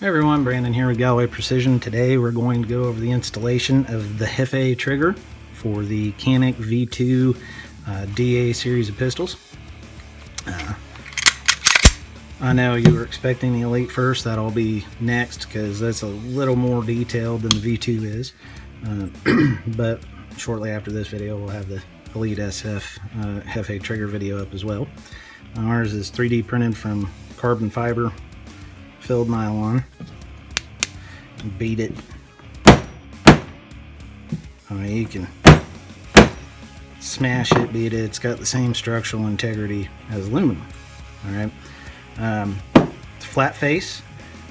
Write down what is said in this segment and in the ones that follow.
Hey everyone, Brandon here with Galway Precision. Today we're going to go over the installation of the Jefe trigger for the Canik V2 DA series of pistols. I know you were expecting the Elite first. That'll be next because that's a little more detailed than the V2 is. But shortly after this video we'll have the Elite SF Jefe trigger video up as well. Ours is 3D printed from carbon fiber filled nylon. Beat it. I mean, you can smash it, beat it. It's got the same structural integrity as aluminum. Alright. It's flat face.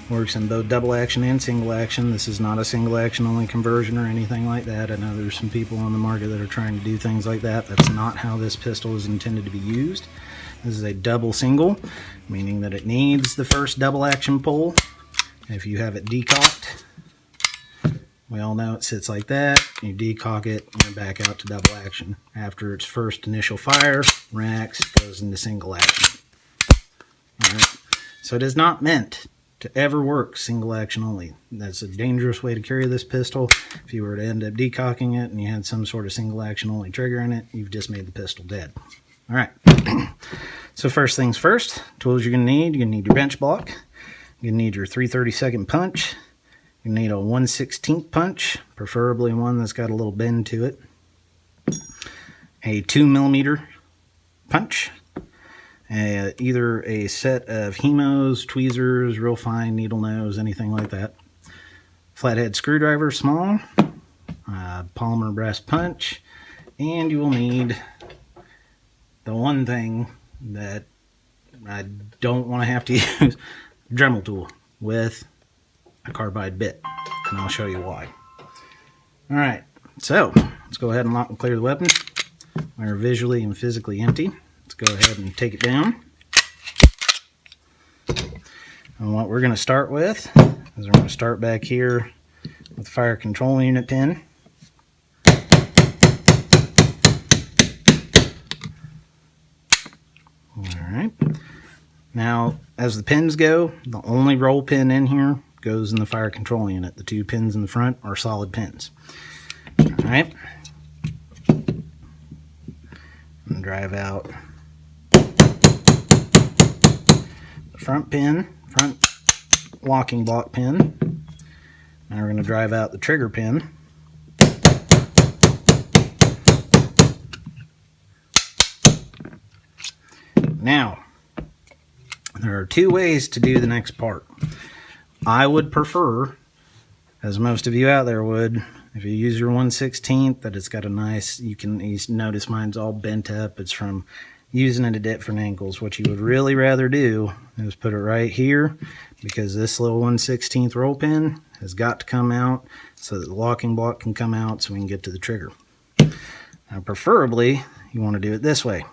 Works in both double action and single action. This is not a single action only conversion or anything like that. I know there's some people on the market that are trying to do things like that. That's not how this pistol is intended to be used. This is a double single, meaning that it needs the first double action pull. If you have it decocked, we all know it sits like that. You decock it and you're back out to double action. After its first initial fire, racks, goes into single action. Alright. So it is not meant to ever work single action only. That's a dangerous way to carry this pistol. If you were to end up decocking it and you had some sort of single action only trigger in it, you've just made the pistol dead. Alright. So first things first, tools you're going to need. You're going to need your bench block. You're going to need your 3/32 punch. You're going to need a 1/16 punch, preferably one that's got a little bend to it. A 2mm punch. Either a set of hemos, tweezers, real fine needle nose, anything like that. Flathead screwdriver, small. Polymer brass punch. And you will need the one thing that I don't want to have to use, a Dremel tool with a carbide bit, and I'll show you why. Alright, so let's go ahead and lock and clear the weapon. We're visually and physically empty. Let's go ahead and take it down. And what we're going to start with is we're going to start back here with the fire control unit pin. Alright, now as the pins go, the only roll pin in here goes in the fire control unit. The two pins in the front are solid pins. Alright, and drive out the front pin, front locking block pin. Now we're going to drive out the trigger pin. Now, there are two ways to do the next part. I would prefer, as most of you out there would, if you use your 1/16, that it's got a nice, you notice mine's all bent up. It's from using it at different angles. What you would really rather do is put it right here, because this little 1/16 roll pin has got to come out so that the locking block can come out so we can get to the trigger. Now, preferably, you want to do it this way.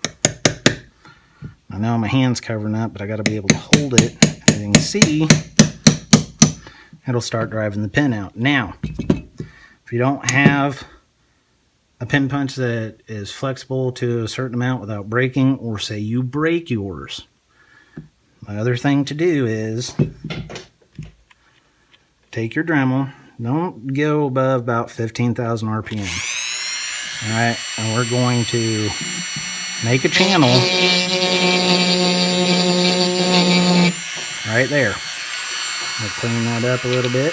I know my hand's covering up, but I got to be able to hold it. As you can see, it'll start driving the pin out. Now, if you don't have a pin punch that is flexible to a certain amount without breaking, or say you break yours, the other thing to do is take your Dremel. Don't go above about 15,000 RPM. Alright, and we're going to make a channel right there. I'll clean that up a little bit.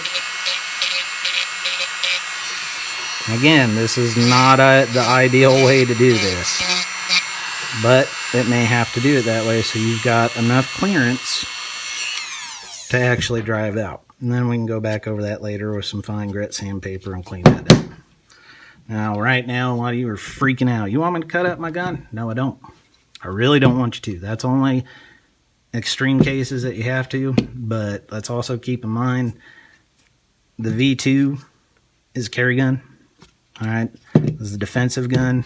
Again, this is not the ideal way to do this, but it may have to do it that way so you've got enough clearance to actually drive out. And then we can go back over that later with some fine grit sandpaper and clean that up. Now, right now, a lot of you are freaking out. You want me to cut up my gun? No, I don't. I really don't want you to. That's only extreme cases that you have to, but let's also keep in mind the V2 is a carry gun. Alright, this is a defensive gun.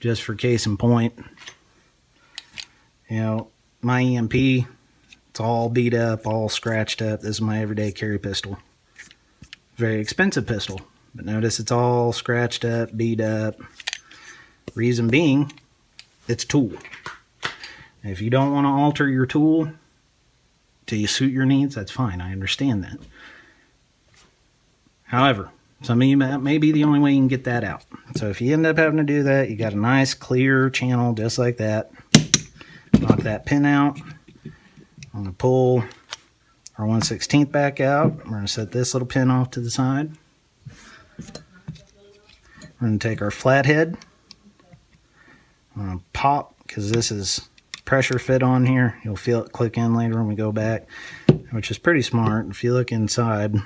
Just for case in point, you know, my EMP, it's all beat up, all scratched up. This is my everyday carry pistol. Very expensive pistol. But notice it's all scratched up, beat up. Reason being, it's a tool. If you don't want to alter your tool, till you suit your needs, that's fine. I understand that. However, some of you, that may be the only way you can get that out. So if you end up having to do that, you got a nice clear channel just like that. Knock that pin out. I'm going to pull our 1/16 back out. We're going to set this little pin off to the side. We're going to take our flathead. I'm going to pop, because this is pressure fit on here. You'll feel it click in later when we go back, which is pretty smart. If you look inside, you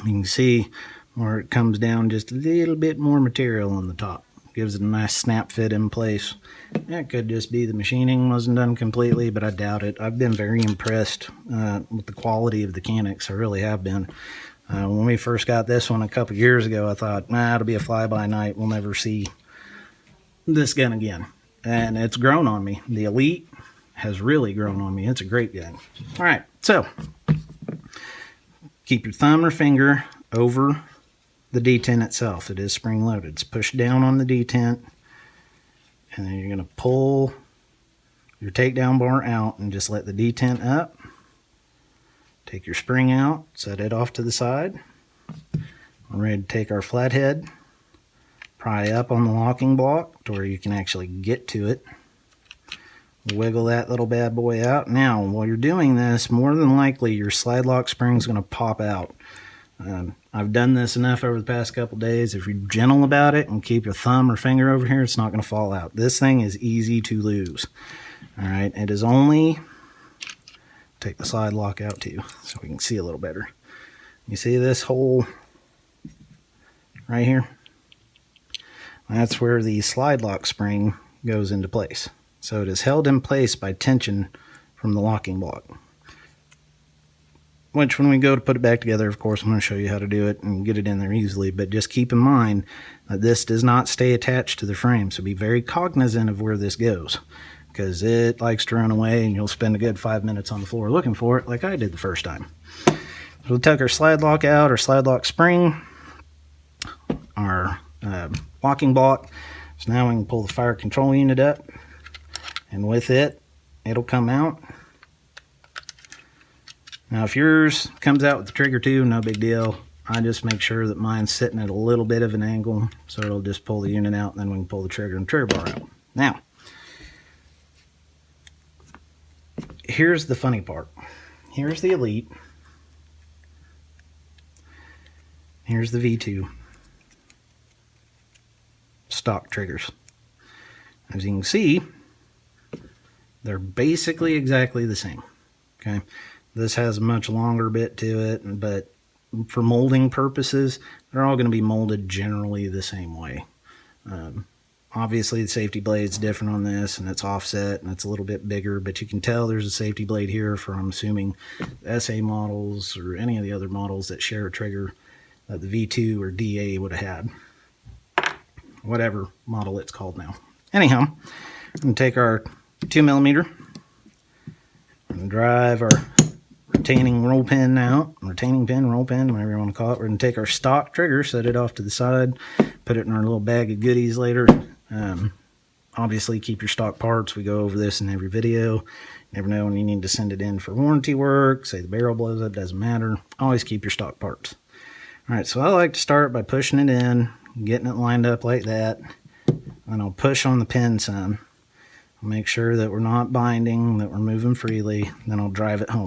can see where it comes down just a little bit more material on the top. Gives it a nice snap fit in place. It could just be the machining wasn't done completely, but I doubt it. I've been very impressed with the quality of the Caniks. I really have been. When we first got this one a couple years ago, I thought, nah, it'll be a fly-by-night. We'll never see this gun again. And it's grown on me. The Elite has really grown on me. It's a great gun. All right, so keep your thumb or finger over the detent itself. It is spring-loaded. It's pushed down on the detent, and then you're going to pull your takedown bar out and just let the detent up. Take your spring out, set it off to the side. We're ready to take our flathead, pry up on the locking block to where you can actually get to it. Wiggle that little bad boy out. Now, while you're doing this, more than likely your slide lock spring is going to pop out. I've done this enough over the past couple days. If you're gentle about it and keep your thumb or finger over here, it's not going to fall out. This thing is easy to lose. All right, it is only... Take the slide lock out too so we can see a little better. You see this hole right here? That's where the slide lock spring goes into place. So it is held in place by tension from the locking block. Which when we go to put it back together, of course, I'm going to show you how to do it and get it in there easily. But just keep in mind that this does not stay attached to the frame. So be very cognizant of where this goes, because it likes to run away and you'll spend a good 5 minutes on the floor looking for it like I did the first time. So we'll take our slide lock out, our slide lock spring, our locking block. So now we can pull the fire control unit up, and with it, it'll come out. Now if yours comes out with the trigger too, no big deal. I just make sure that mine's sitting at a little bit of an angle, so it'll just pull the unit out and then we can pull the trigger and trigger bar out. Now, here's the funny part. Here's the Elite. Here's the V2. Stock triggers. As you can see, they're basically exactly the same. Okay, this has a much longer bit to it, but for molding purposes, they're all going to be molded generally the same way. Obviously, the safety blade's different on this, and it's offset, and it's a little bit bigger, but you can tell there's a safety blade here for, I'm assuming, SA models or any of the other models that share a trigger that the V2 or DA would have had. Whatever model it's called now. Anyhow, I'm going to take our 2mm and drive our retaining roll pin out, retaining pin, roll pin, whatever you want to call it. We're going to take our stock trigger, set it off to the side, put it in our little bag of goodies later. Obviously, keep your stock parts. We go over this in every video. Never know when you need to send it in for warranty work. Say the barrel blows up, doesn't matter. Always keep your stock parts. All right, so I like to start by pushing it in, getting it lined up like that, and I'll push on the pin some. I'll make sure that we're not binding, that we're moving freely, then I'll drive it home.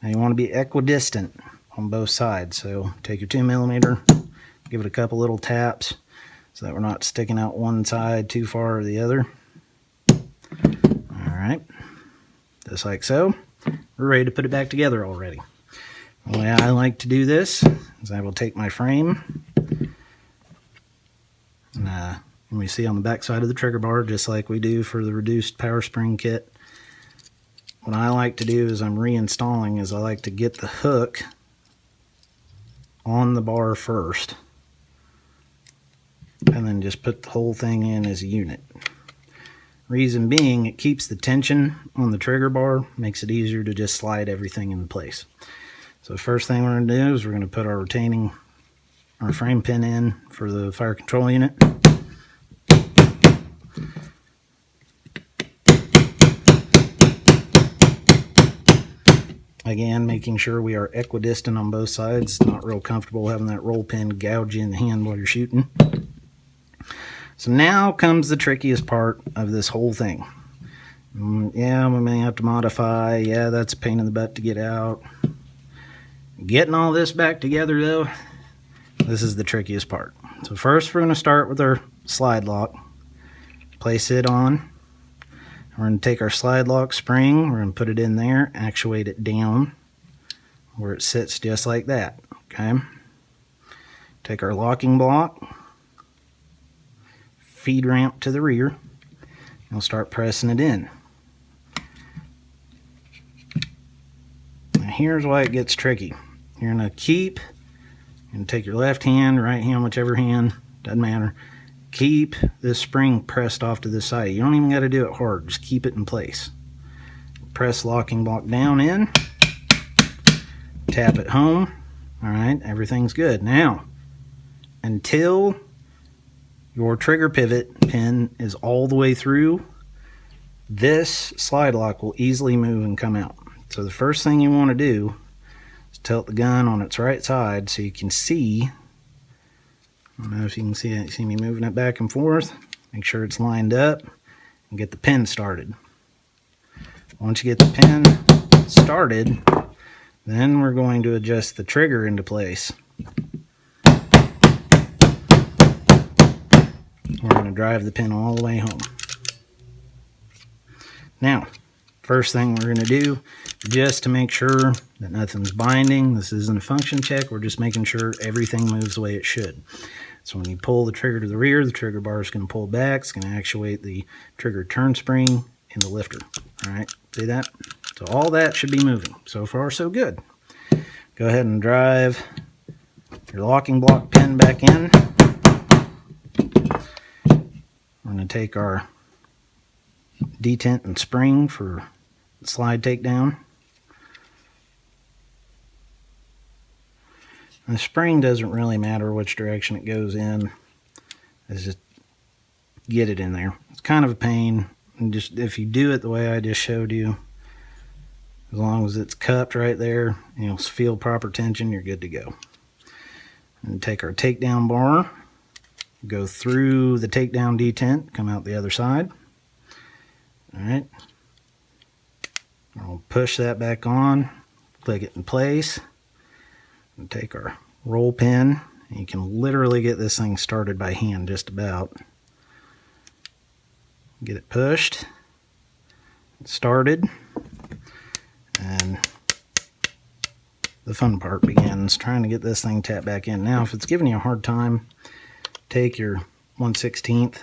Now you want to be equidistant on both sides, so take your 2mm, give it a couple little taps so that we're not sticking out one side too far or the other. All right, just like so. We're ready to put it back together already. The way I like to do this is I will take my frame, and we see on the back side of the trigger bar, just like we do for the reduced power spring kit, what I like to do as I'm reinstalling is I like to get the hook on the bar first, and then just put the whole thing in as a unit. Reason being, it keeps the tension on the trigger bar, makes it easier to just slide everything into place. So the first thing we're going to do is we're going to put our frame pin in for the fire control unit. Again, making sure we are equidistant on both sides. It's not real comfortable having that roll pin gouge you in the hand while you're shooting. So now comes the trickiest part of this whole thing. Yeah, we may have to modify. Yeah, that's a pain in the butt to get out. Getting all this back together though, this is the trickiest part. So first we're going to start with our slide lock. Place it on. We're going to take our slide lock spring, we're going to put it in there, actuate it down where it sits just like that. Okay. Take our locking block, feed ramp to the rear, and we'll start pressing it in. Now here's why it gets tricky. You're going to take your left hand, right hand, whichever hand, doesn't matter. Keep this spring pressed off to the side. You don't even got to do it hard, just keep it in place. Press locking block down in, tap it home. All right, everything's good. Now, until your trigger pivot pin is all the way through, this slide lock will easily move and come out. So the first thing you want to do is tilt the gun on its right side so you can see. I don't know if you can see me moving it back and forth. Make sure it's lined up and get the pin started. Once you get the pin started, then we're going to adjust the trigger into place. We're going to drive the pin all the way home. Now, first thing we're going to do, just to make sure that nothing's binding, this isn't a function check, we're just making sure everything moves the way it should. So when you pull the trigger to the rear, the trigger bar is going to pull back. It's going to actuate the trigger turn spring and the lifter. All right, see that? So all that should be moving. So far, so good. Go ahead and drive your locking block pin back in. We're going to take our detent and spring for the slide takedown. The spring doesn't really matter which direction it goes in. It's just get it in there. It's kind of a pain. And just if you do it the way I just showed you, as long as it's cupped right there, and you'll feel proper tension, you're good to go. And take our takedown bar, go through the takedown detent, come out the other side. All right. We'll push that back on, click it in place. And take our roll pin, and you can literally get this thing started by hand just about. Get it pushed, started, and the fun part begins, trying to get this thing tapped back in. Now if it's giving you a hard time, take your 1/16,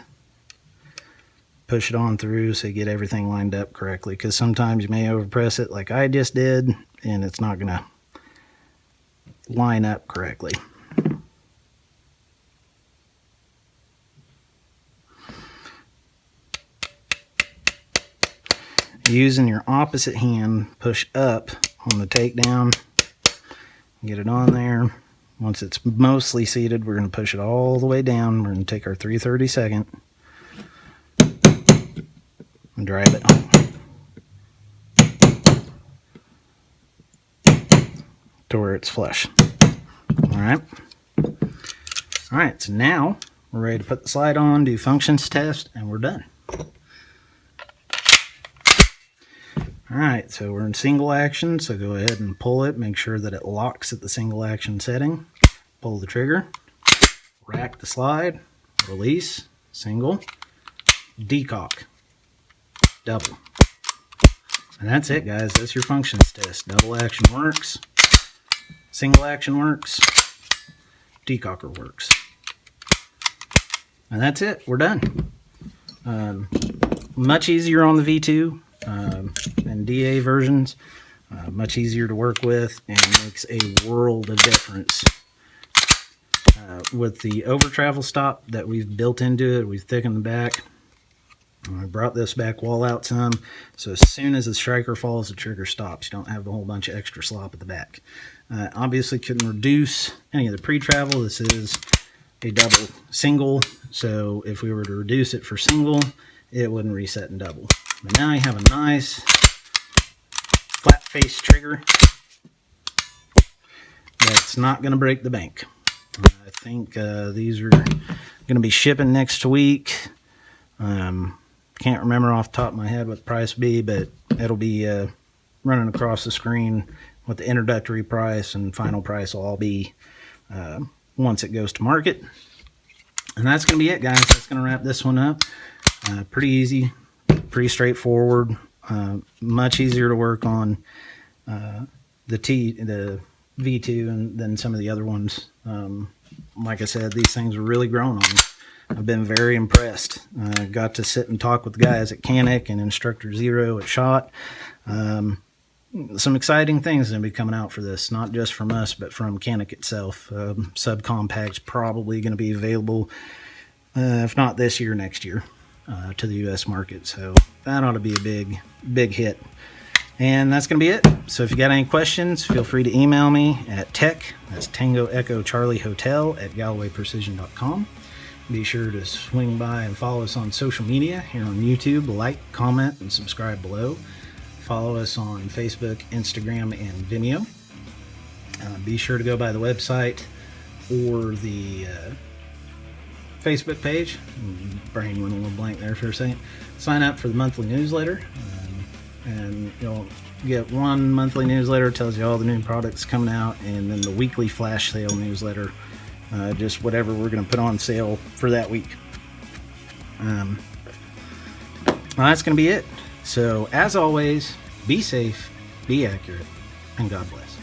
push it on through so you get everything lined up correctly, because sometimes you may overpress it like I just did and it's not going to line up correctly. Using your opposite hand, push up on the takedown, get it on there. Once it's mostly seated, we're going to push it all the way down. We're going to take our 3/32 and drive it home to where it's flush. All right, so now we're ready to put the slide on, do functions test, and we're done. All right, so we're in single action, so go ahead and pull it, make sure that it locks at the single action setting. Pull the trigger, rack the slide, release, single, decock, double. And that's it, guys. That's your functions test. Double action works, single action works, decocker works. And that's it. We're done. Much easier on the V2 and DA versions. Much easier to work with and makes a world of difference. With the over travel stop that we've built into it, we've thickened the back. I brought this back wall out some, so as soon as the striker falls, the trigger stops. You don't have a whole bunch of extra slop at the back. Obviously couldn't reduce any of the pre-travel. This is a double single, so if we were to reduce it for single, it wouldn't reset in double. But now you have a nice flat face trigger that's not going to break the bank. I think these are going to be shipping next week. Can't remember off the top of my head what the price be, but it'll be running across the screen what the introductory price and final price will all be once it goes to market. And that's going to be it, guys. That's going to wrap this one up. Pretty easy, pretty straightforward, much easier to work on the V2 than some of the other ones. Like I said, these things are really growing on me. I've been very impressed. Got to sit and talk with the guys at Canik and Instructor Zero at SHOT. Some exciting things going to be coming out for this, not just from us, but from Canik itself. Subcompact's probably going to be available, if not this year, next year, to the U.S. market. So that ought to be a big hit. And that's going to be it. So if you got any questions, feel free to email me at that's Tango Echo Charlie Hotel at GallowayPrecision.com. Be sure to swing by and follow us on social media here on YouTube. Like, comment, and subscribe below. Follow us on Facebook, Instagram, and Vimeo. Be sure to go by the website or the Facebook page. Brain went a little blank there for a second. Sign up for the monthly newsletter. And you'll get one monthly newsletter, tells you all the new products coming out, and then the weekly flash sale newsletter, just whatever we're going to put on sale for that week. Well, that's going to be it. So as always, be safe, be accurate, and God bless.